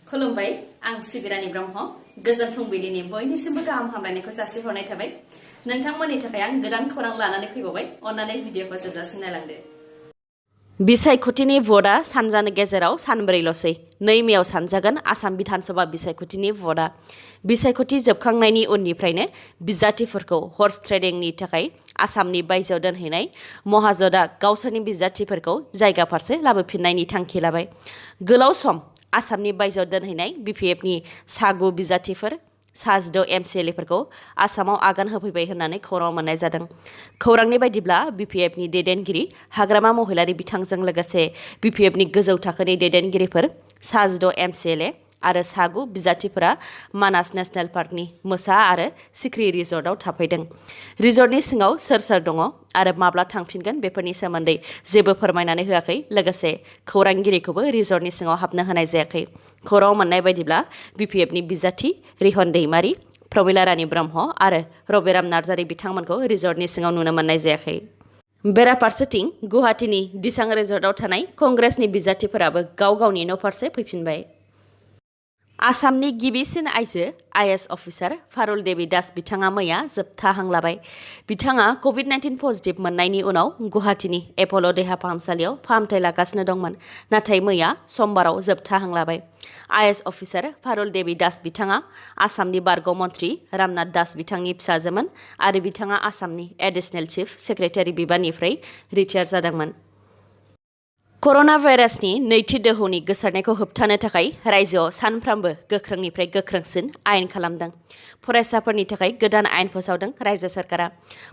खुलुमबाय आं सिबिरानि ब्रह्म गोजोन फुंबिलिनि बयनिसिमबो गाहाम हामलायनायखौ जासिहरनाय थाबाय नोंथांमोननि थाखाय आं गोदान खौरां लानानै फैबावबाय अन्नानै भिडिअखौ जोबजासिम नायलांदो बिसायख'थिनि भटआ सानजानि गेजेराव सानब्रैल'सै 2 मेआव सानजागोन आसाम बिधानसभा बिसायख'थिनि भटआ बिसायख'थि जोबखांनायनि उननिफ्रायनो बिजाथिफोरखौ हर्स ट्रेडिंनि थाखाय आसामनि बायजोआव दोनहैनाय महाजोनआ गावसोरनि बिजाथिफोरखौ जायगा फारसे लाबोफिननायनि थांखि लाबाय गोलाव सम आसामनि बायजोआव दोनहैनाय बिपिएफनि सागु बिजाथिफोर 6 एमसिएलएफोरखौ आसामाव आगान होफैबाय होननानै खौरां मोननाय जादों खौरांनि बायदिब्ला बिपिएफनि दैदेनगिरि हाग्रामा महिलारि बिथांजों लोगोसे बिपिएफनि गोजौ थाखोनि दैदेनगिरिफोर 6 एमसिएलए आरो सागु बिजाथिफोरा मानास नेशनेल पार्कनि मोसा आरो सिख्रि रिजर्टआव थाफैदों रिजर्टनि सिङाव सोर सोर दङ आरो माब्ला थांफिनगोन बेफोरनि सोमोन्दै जेबो फोरमायनानै होआखै लोगोसे खौरांगिरिखौबो रिजर्टनि सिङाव हाबनो होनाय जायाखै खौराङाव मोननाय बायदिब्ला बिपिएफनि बिजाथि रिहन दैमारि प्रमिला रानी ब्रह्म आरो रबिराम नार्जारी बिथांमोनखौ रिजर्टनि सिङाव नुनो मोननाय जायाखै बेराफारसेथिं गुवाहाटीनि दिसां रिजर्टआव थानाय कंग्रेसनि बिजाथिफोराबो गाव गावनि न' फारसे फैफिनबाय आसामनि गिबिसिन आइजो आइएएस अफिसार फारुल देवी दास बिथाङा मैया जोबथा हां लाबाय बिथाङा कभिड-19 पजिटिभ मोननायनि उनाव गुवाहाटीनि एप'ल' देहा फाहामसालियाव फाहामथाय लागासिनो दंमोन नाथाय मैया समबाराव जोबथा हां लाबाय आइएएस अफिसार फारुल देवी दास बिथाङा आसामनि बारग' मन्त्रि रामनाथ दास बिथांनि फिसाजोमोन आरो बिथाङा आसामनि एडिशनेल चिफ सेक्रेटारि बिबाननिफ्राय रिटायार जादोंमोन कर'ना भाइरासनि नैथि दोहौनि गोसारनायखौ होबथानो थाखाय रायजोआव सानफ्रामबो गोख्रोंनिफ्राय गोख्रोंसिन आयेन खालामदों फरायसाफोरनि थाखाय गोदान आयेन फोसावदों रायजो सरकारा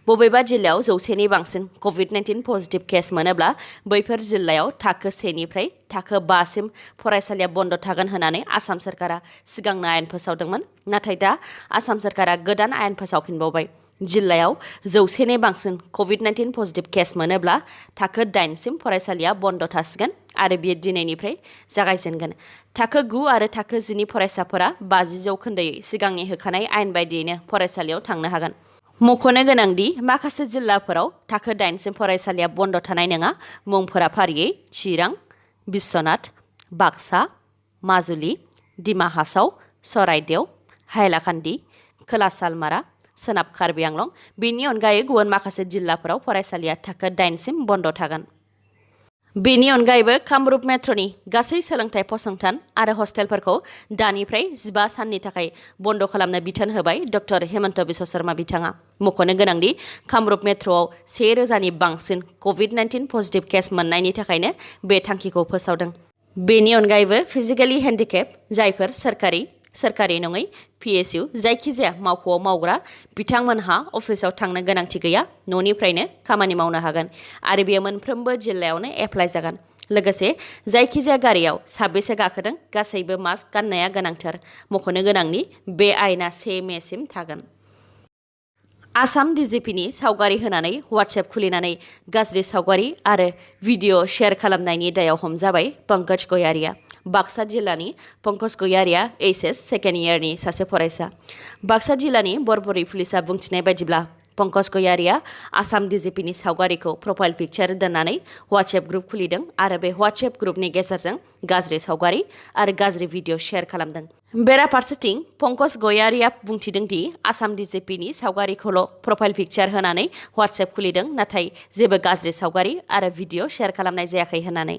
बबेबा जिल्लायाव 100नि बांसिन कभिड-19 पजिटिभ केस मोनोब्ला बैफोर जिल्लायाव थाखो 1निफ्राय थाखो 5 सिम फरायसालिया बन्द थागोन होननानै आसाम सरकारा सिगांनो आयेन फोसावदोंमोन नाथाय दा आसाम सरकारा गोदान आयेन फोसावफिनबावबाय जिल्लायाव 100नि बांसिन कभिड-19 पजिटिभ केस मोनोब्ला थाखो 8 सिम फरायसालिया बन्द थासिगोन आरो बेयो दिनैनिफ्राय जागायजेनगोन थाखो 9 आरो थाखो 10नि फरायसाफोरा 50% सिगांनि होखानाय आयेन बायदियैनो फरायसालियाव थांनो हागोन मख'नो गोनांदि माखासे जिल्लाफोराव थाखो 8 सिम फरायसालिया बन्द थानाय नङा मुंफोरा फारियै चिरां बिश्वनाथ बाक्सा माजुलि डिमा हासाव सराइदेव हाइलाकान्दि खोला सालमारा सोनाब कार्बि आंलं बेनि अनगायै गुबुन माखासे जिल्लाफोराव फरायसालिया थाखो 8 सिम बन्द थागोन बेनि अनगायैबो कामरुप मेट्र'नि गासै सोलोंथाइ फसंथान आरो हस्टेलफोरखौ दानिफ्राय 15 साननि थाखाय बन्द खालामनो बिथोन होबाय डक्टर हेमन्त बिश्व शर्मा बिथाङा मख'नो गोनांदि कामरुप मेट्र'आव 1000नि बांसिन कभिड-19 पजिटिभ केस मोननायनि थाखायनो बे थांखिखौ फोसावदों बेनि अनगायैबो फिजिकेलि हेन्डिकेप जायफोर सोरखारि नङै पिएसइउ जायखिजाया मावख'आव मावग्रा बिथांमोनहा अफिसाव थांनो गोनांथि गैया न'निफ्रायनो खामानि मावनो हागोन आरो बेयो मोनफ्रोमबो जिल्लायावनो एप्लाइ जागोन लोगोसे जायखिजाया गारियाव साबेसे गाखोदों गासैबो मास्क गाननाया गोनांथार मख'नो गोनांनि बे आयेना 1 मेसिम थागोन आसाम डिजिपिनि सावगारि होनानै वाट्सएप खुलिनानै गाज्रि सावगारि आरो भिडिअ' शेयार खालामनायनि दायाव हमजाबाय पंकज गयारिया बाक्सा जिल्लानि पंकज गयारिया एचएस सेकेन्ड इयारनि सासे फरायसा बाक्सा जिल्लानि बरबरि पुलिसा बुंथिनाय बायदिब्ला पंकज गयारिया आसाम डिजिपिनि सावगारिखौ प्रफाइल पिक्चार दोननानै वाट्सएप ग्रुप खुलिदों आरो बे वाट्सएप ग्रुपनि गेजेरजों गाज्रि सावगारि आरो गाज्रि भिडिअ शेयार खालामदों बेराफारसेथिं पंकज गयारिया बुंथिदों दि आसाम डिजिपिनि सावगारिखौल' प्रफाइल पिक्चार होनानै वाट्सएप खुलिदों नाथाय जेबो गाज्रि सावगारि आरो भिडिअ शेयार खालामनाय जायाखै होननानै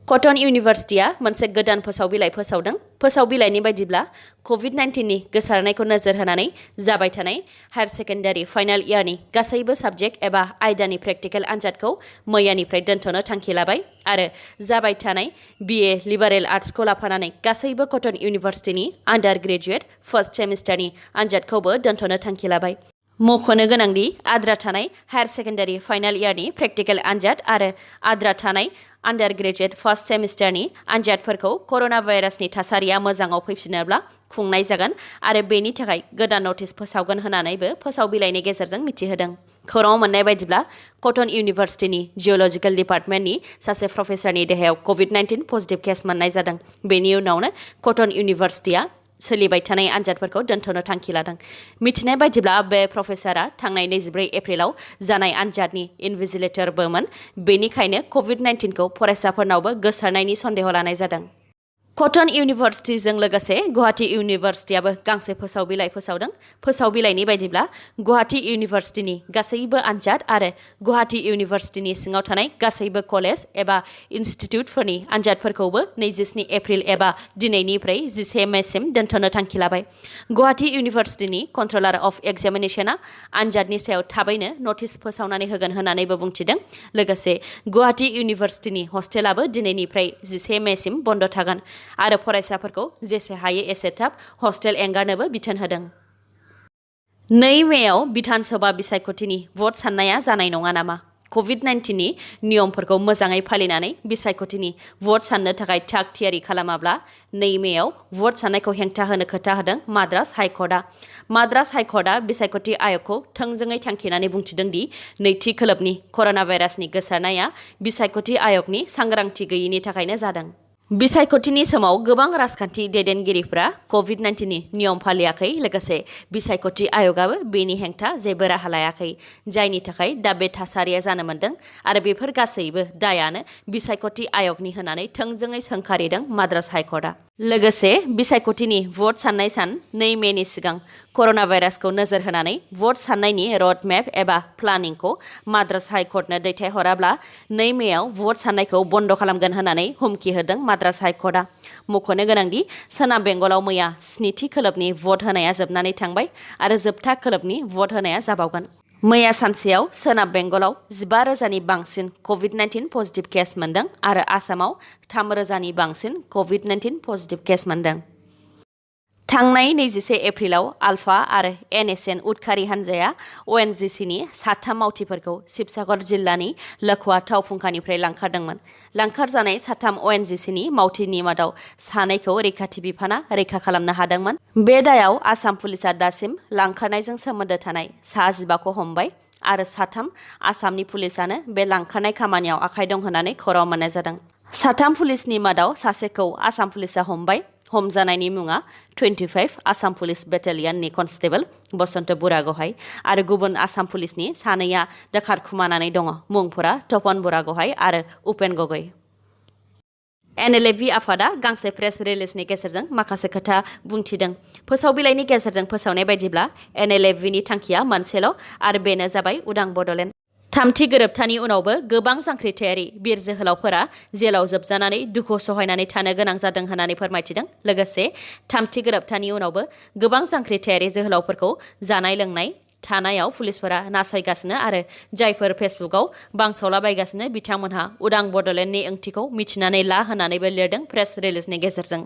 कटन इउनिभार्सिटिया मोनसे गोदान फोसावबिलाइ फोसावदों फोसावबिलाइनि बायदिब्ला कभिड-19नि गोसारनायखौ नोजोर होनानै जाबाय थानाय हायार सेकेन्डारि फाइनाल इयारनि गासैबो साबजेक्ट एबा आयदानि प्रेक्टिकेल आनजादखौ मैयानिफ्राय दोनथ'नो थांखि लाबाय आरो जाबाय थानाय बिए लिबारेल आर्ट्सखौ लाफानानै गासैबो कटन इउनिभार्सिटिनि आन्डार ग्रेजुएट फार्स्ट सेमिस्टारनि आनजादखौबो दोनथ'नो थांखि लाबाय मख'नो गोनांदि आद्रा थानाय हायार सेकेन्डारि फाइनाल इयारनि प्रेक्टिकेल आनजाद आरो आद्रा थानाय आन्डार ग्रेजुएट फार्स्ट सेमिस्टारनि आनजादफोरखौ कर'ना भाइरासनि थासारिया मोजाङाव फैफिनोब्ला खुंनाय जागोन आरो बेनि थाखाय गोदान नटिस फोसावगोन होननानैबो फोसावबिलाइनि गेजेरजों मिथिहोदों खौराङाव मोननाय बायदिब्ला कटन इउनिभार्सिटिनि जिअलजिकेल डिपार्टमेन्टनि सासे प्रफेसारनि देहायाव कभिड-19 पजिटिभ केस मोननाय जादों बेनि उनावनो कटन इउनिभार्सिटिया सोलिबाय थानाय आनजादफोरखौ दोनथ'नो थांखि लादों मिथिनाय बायदिब्ला बे प्रफेसारआ थांनाय 24 एप्रिलाव जानाय आनजादनि इनभिजिलेटरबोमोन बेनिखायनो कभिड-19 खौ फरायसाफोरनावबो गोसारनायनि सन्देह लानाय जादों कटन इउनिभार्सिटिजों लोगोसे गुवाहाटी इउनिभार्सिटियाबो गांसे फोसाव बिलाइ फोसावदों। फोसाव बिलाइनि बायदिब्ला गुवाहाटी इउनिभार्सिटिनि गासैबो आनजाद आरो गुवाहाटी इउनिभार्सिटिनि सिङाव थानाय गासैबो कलेज एबा इनस्टिट्युटफोरनि आनजादफोरखौबो 27 एप्रिल एबा दिनैनिफ्राय 11 मेसिम दोनथ'नो थांखि लाबाय। गुवाहाटी इउनिभार्सिटिनि कन्ट्रलार अफ एग्जामिनेशना आनजादनि सायाव थाबैनो नटिस फोसावनानै होगोन होननानैबो बुंथिदों। लोगोसे गुवाहाटी इउनिभार्सिटिनि हस्टेलाबो दिनैनिफ्राय 11 मेसिम बन्द थागोन आरो फरायसाफोरखौ जेसे हायो एसे थाब हस्टेल एंगारनोबो बिथोन होदों। 2 मेआव बिधान सभा बिसायख'थिनि भट साननाया जानाय नङा नामा? कभिड-19नि नियमफोरखौ मोजाङै फालिनानै बिसायख'थिनि भट साननो थाखाय थाग थियारि खालामाब्ला 2 मेआव भट साननायखौ हेंथा होनो खोथा होदों माद्रास हाइकर्टआ। माद्रास हाइकर्टआ बिसायख'थि आय'गखौ थोंजोङै थांखिनानै बुंथिदों दि नैथि खोलोबनि कर'ना भाइरासनि गोसारनाया बिसायख'थि आय'गनि सांग्रांथि गैयैनि थाखायनो जादों। बिसायख'थिनि समाव गोबां राजखान्थि दैदेनगिरिफोरा कभिड-19नि नियम फालियाखै। लोगोसे बिसायख'थि आय'गाबो बेनि हेंथा जेबो राहा लायाखै, जायनि थाखाय दा बे थासारिया जानो मोन्दों आरो बेफोर गासैबो दायानो बिसायख'थि आय'गनि होननानै थोंजोङै सोंखारिदों माद्रास हाइकर्टआ। लोगोसे बिसायख'थिनि भट साननाय सान 2 मेनि सिगां कर'ना भाइरासखौ नोजोर होनानै भट साननायनि रड मेप एबा प्लानिंखौ माद्रास हाइकर्टनो दैथायहराब्ला 2 मेआव भट साननायखौ बन्द खालामगोन होननानै हुमखि होदों माद्रास हाइकर्टआ। मख'नो गोनांदि सोनाब बेंगलाव मैया 7थि खोलोबनि भट होनाया जोबनानै थांबाय आरो जोबथा खोलोबनि भट होनाया जाबावगोन। मैया सानसेयाव सोनाब बेंगलाव 15,000नि बांसिन कभिड-19 पजिटिभ केस मोन्दों आरो आसामाव 3,000नि बांसिन कभिड-19 पजिटिभ केस मोन्दों। थांनाय 21 एप्रिलाव आल्फा आरो NSN उदखारि हान्जाया ONGCनि 3 मावथिफोरखौ शिबसागर जिल्लानि लखवा थाव फुंखानिफ्राय लांखारदोंमोन। लांखारजानाय 3 ONGCनि मावथिनि मादाव 2खौ रैखाथि बिफाना रैखा खालामनो हादोंमोन। बे दायाव आसाम पुलिसआ दासिम लांखारनायजों सोमोन्दो थानाय 15खौ हमबाय आरो 3 आसामनि पुलिसानो बे लांखारनाय खामानियाव आखाइ दं होननानै खौरां मोननाय जादों। 3 पुलिसनि मादाव 1खौ आसाम पुलिसआ हमबाय। हमजानायनि मुङा 25 आसाम पुलिस बेटालियननि कनस्टेबल बसन्त बुरागहाय आरो गुबुन आसाम पुलिसनि 2आ दोखारखुमानानै दङ। मुंफोरा तपन बुरागहाय आरो उपेन गगৈ। NLFV आफादा गांसे प्रेस रिलिजनि गेजेरजों माखासे खोथा बुंथिदों। फोसाव बिलाइनि गेजेरजों फोसावनाय बायदिब्ला NLFVनि थांखिया मोनसेल' आरो बेनो जाबाय उदां बड'लेण्ड। 3थि गोरोबथानि उनावबो गोबां जांख्रिथायारि बिर जोहोलावफोरा जेलाव जोबजानानै दुखु सहायनानै थानो गोनां जादों होननानै फोरमायथिदों। लोगोसे 3थि गोरोबथानि उनावबो गोबां जांख्रिथायारि जोहोलावफोरखौ जानाय लोंनाय थानायाव पुलिसफोरा नासयगासिनो आरो जायफोर फेसबुकआव बांसावलाबायगासिनो बिथांमोनहा उदां बड'लेण्डनि ओंथिखौ मिथिनानै ला होननानैबो लिरदों प्रेस रिलिजनि गेजेरजों।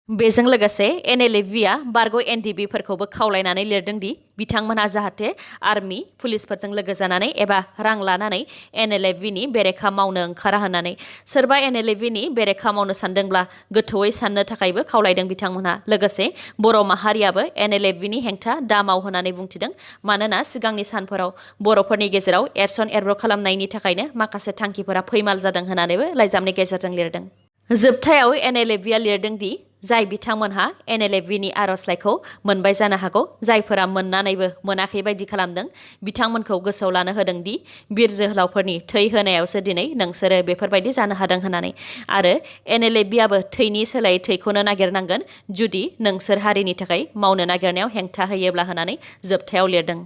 बेजों लोगोसे NLFVआ बारग' NDBफोरखौबो खावलायनानै लिरदों दि बिथांमोनहा जाहाथे आर्मि पुलिसफोरजों लोगो जानानै एबा रां लानानै NLFVनि बेरेखा मावनो ओंखारा होननानै। सोरबा NLFVनि बेरेखा मावनो सानदोंब्ला गोथौयै साननो थाखायबो खावलायदों बिथांमोनहा। लोगोसे बर' माहारियाबो NLFVनि हेंथा दामाव होननानै बुंथिदों। मानोना सिगांनि सानफोराव बर'फोरनि गेजेराव एरसन एरब्र खालामनायनि थाखायनो माखासे थांखिफोरा फैमाल जादों होननानैबो लाइजामनि गेजेरजों लिरदों। जोबथायाव NLFVआ लिरदों दि जाय बिथांमोनहा NLFVनि आर'जलाइखौ मोनबाय जानो हागौ, जायफोरा मोननानैबो मोनाखै बायदि खालामदों, बिथांमोनखौ गोसोआव लानो होदों दि बिर जोहोलावफोरनि थै होनायावसो दिनै नोंसोरो बेफोरबायदि जानो हादों होननानै। आरो NLFVआबो थैनि सोलायै थैखौनो नागिरनांगोन जुदि नोंसोर हारिनि थाखाय मावनो नागिरनायाव हेंथा होयोब्ला होननानै जोबथायाव लिरदों।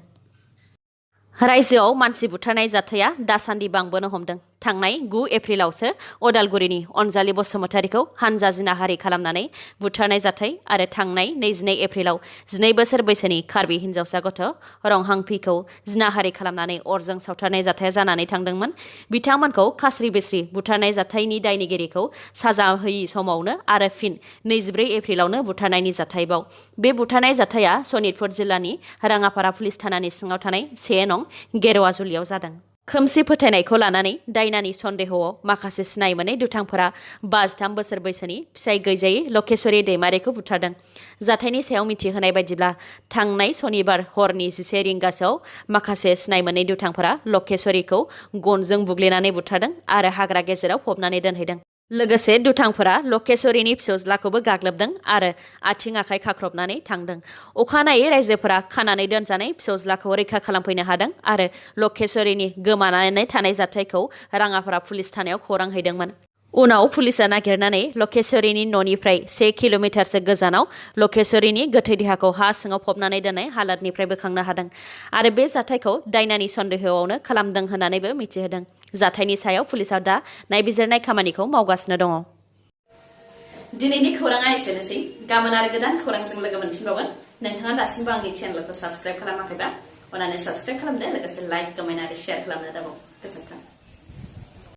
रायजोआव मानसि बुथारनाय जाथाया दासान्दि बांबोनो हमदों। थांनाय 9 एप्रिलावसो अदालगुरिनि अनजालि बसुमतारीखौ हानजा जिनाहारि खालामनानै बुथारनाय जाथाय आरो थांनाय 22 एप्रिलाव 12 बोसोर बैसोनि कार्बि हिन्जावसा गथ' रंहांफिखौ जिनाहारि खालामनानै अरजों सावथारनाय जाथाया जानानै थांदोंमोन। बिथांमोनखौ खास्रि बिस्रि बुथारनाय जाथायनि दायनिगिरिखौ साजा होयि समावनो आरो फिन 24 एप्रिलावनो बुथारनायनि जाथायबाव। बे बुथारनाय जाथाया सनितपुर जिल्लानि राङापारा पुलिस थानानि सिङाव थानाय 1 नं गेरुवाजुलियाव जादों। खोमसि फोथायनायखौ लानानै दायनानि सन्देहआव माखासे सिनाय मोनै दुथांफोरा 53 बोसोर बैसोनि फिसाय गैजायै लकेश्वरी दैमारिखौ बुथारदों। जाथायनि सायाव मिथिहोनाय बायदिब्ला थांनाय सनिबार हरनि 11 रिंगासोआव माखासे सिनाय मोनै दुथांफोरा लकेश्वरीखौ गनजों बुग्लिनानै बुथारदों आरो हाग्रा गेजेराव फबनानै दोनहैदों। लोगोसे दुथांफोरा लकेश्वरीनि फिसौज्लाखौबो गाग्लोबदों आरो आथिं आखाइ खाख्रबनानै थांदों। अखानायै रायजोफोरा खानानै दोनजानाय फिसौज्लाखौ रैखा खालामफैनो हादों आरो लकेश्वरीनि गोमानानै थानाय जाथायखौ राङापारा पुलिस थानायाव खौरां हैदोंमोन। उनाव पुलिसा नागिरनानै लकेश्वरीनि न'निफ्राय 1 किल'मिटारसो गोजानाव लकेश्वरीनि गोथै देहाखौ हा सिङाव फबनानै दोननाय हालतनिफ्राय बोखांनो हादों आरो बे जाथायखौ दायनानि सन्देहआवनो खालामदों होननानैबो मिथिहोदों। जाथायनि सायाव पुलिसा दा नायबिजिरनाय खामानिखौ मावगासिनो दङ। दिनैनि खौराङा एसेनोसै। गाबोन आरो गोदान खौरांजों लोगो मोनफिनबावगोन। नोंथाङा दासिमबो आंनि चेनेलखौ साबस्क्राइब खालामाखैबा अन्नानै साबस्क्राइब खालामदो, लोगोसे लाइक, कमेन्ट आरो शेयार खालामनो दाबाव। गोजोन्थों।